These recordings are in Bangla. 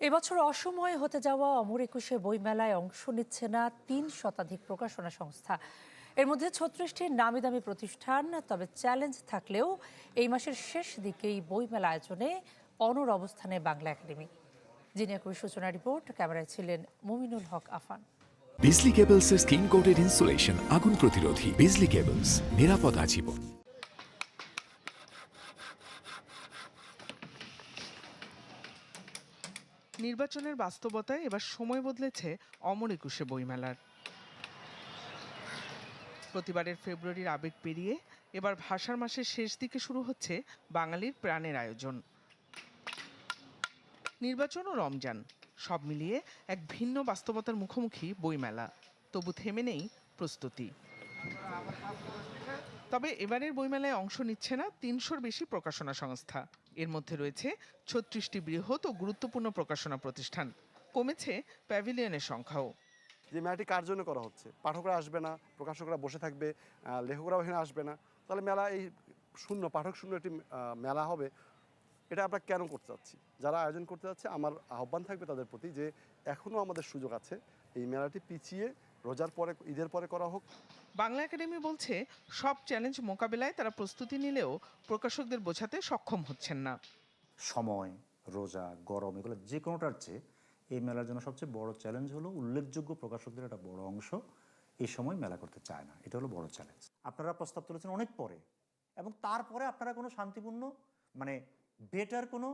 এবছর অসময়ে হতে যাওয়া অমর একুশে বইমেলায় অংশ নিচ্ছে না ৩ শতাধিক প্রকাশনা সংস্থা। এর মধ্যে ৩৬টি নামি দামি প্রতিষ্ঠান। তবে চ্যালেঞ্জ থাকলেও এই মাসের শেষ দিকেই বইমেলা আয়োজনে অনড় অবস্থানে বাংলা একাডেমি। জিনিয়া কবির সূচনা রিপোর্ট, ক্যামেরায় ছিলেন মুমিনুল হক আফান। বিজলি কেবলসের স্কিন কোটেড ইনসুলেশন আগুন প্রতিরোধী। বিজলি কেবলস, নিরাপদ আজীবন। নির্বাচনের বাস্তবতায় এবার সময় বদলেছে অমর একুশে বইমেলার। প্রতিবারের ফেব্রুয়ারির আবেগ পেরিয়ে এবার ভাষার মাসের শেষ দিকে শুরু হচ্ছে বাঙালির প্রাণের আয়োজন। নির্বাচন ও রমজান সব মিলিয়ে এক ভিন্ন বাস্তবতার মুখোমুখি বইমেলা। তবু থেমে নেই প্রস্তুতি। তবে এবারের বইমেলায় অংশ নিচ্ছে না ৩০০-র বেশি প্রকাশনা সংস্থা। এর মধ্যে রয়েছে ৩৬টি বৃহৎ ও গুরুত্বপূর্ণ প্রকাশনা প্রতিষ্ঠান। কমেছে প্যাভিলিয়নের সংখ্যাও। যে মেলাটি কার জন্য করা হচ্ছে? পাঠকরা আসবে না, প্রকাশকরা বসে থাকবে, লেখকরাও এখানে আসবে না, তাহলে মেলা এই শূন্য, পাঠক শূন্য একটি মেলা হবে। এটা আমরা কেন করতে চাচ্ছি? যারা আয়োজন করতে যাচ্ছে, আমার আহ্বান থাকবে তাদের প্রতি যে এখনও আমাদের সুযোগ আছে, এই মেলাটি পিছিয়ে রোজার পরে, ঈদের পরে করা হোক। বাংলা একাডেমি বলছে সব চ্যালেঞ্জ মোকাবেলায় তারা প্রস্তুতি নিলেও প্রকাশকদের বোঝাতে সক্ষম হচ্ছেন না। সময়, রোজা, গরম, এগুলো যে কোনোটার চেয়ে এই মেলার জন্য সবচেয়ে বড় চ্যালেঞ্জ হলো উল্লেখযোগ্য প্রকাশকদের একটা বড় অংশ এই সময় মেলা করতে চায় না। এটা হলো বড় চ্যালেঞ্জ। আপনারা প্রস্তাব তুলেছেন অনেক পরে, এবং তারপরে আপনারা কোনো শান্তিপূর্ণ বেটার কোনো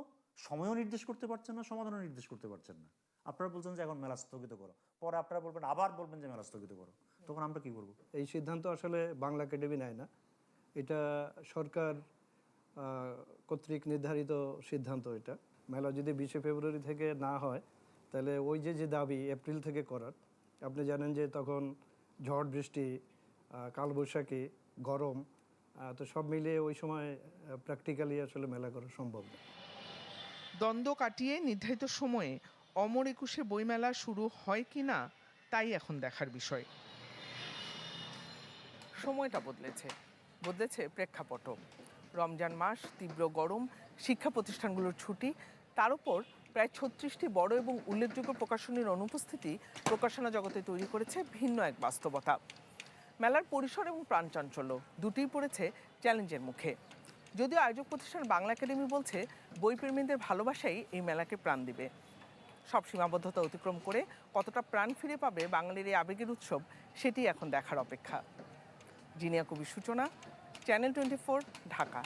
সময়ও নির্দেশ করতে পারছেন না, সমাধানও নির্দেশ করতে পারছেন না। আপনারা বলছেন যে এখন মেলা স্থগিত করো, পরে আপনারা বলবেন, আবার বলবেন যে মেলা স্থগিত করো, তখন আমরা কি করবো? এই সিদ্ধান্ত আসলে বাংলা একাডেমি নেয় না, এটা সরকার কর্তৃক নির্ধারিত সিদ্ধান্ত। এটা মেলা যদি 20শে ফেব্রুয়ারি থেকে না হয়, তাহলে ওই যে দাবি এপ্রিল থেকে করার, আপনি জানেন যে তখন ঝড় বৃষ্টি, কালবৈশাখী, গরম, তো সব মিলিয়ে ওই সময় প্র্যাকটিক্যালি আসলে মেলা করা সম্ভব না। দ্বন্দ্ব কাটিয়ে নির্ধারিত সময়ে অমর একুশে বইমেলা শুরু হয় কি না, তাই এখন দেখার বিষয়। সময়টা বদলেছে প্রেক্ষাপটও। রমজান মাস, তীব্র গরম, শিক্ষা প্রতিষ্ঠানগুলোর ছুটি, তার উপর প্রায় ৩৬টি বড় এবং উল্লেখযোগ্য প্রকাশনীর অনুপস্থিতি প্রকাশনা জগতে তৈরি করেছে ভিন্ন এক বাস্তবতা। মেলার পরিসর এবং প্রাণচাঞ্চল্য দুটিই পড়েছে চ্যালেঞ্জের মুখে। যদিও আয়োজক প্রতিষ্ঠান বাংলা একাডেমি বলছে বইপ্রেমীদের ভালোবাসাই এই মেলাকে প্রাণ দিবে। সব সীমাবদ্ধতা অতিক্রম করে কতটা প্রাণ ফিরে পাবে বাঙালির এই আবেগের উৎসব, সেটি এখন দেখার অপেক্ষা। জিনিয়া কবির সূচনা, চ্যানেল 24, ঢাকা।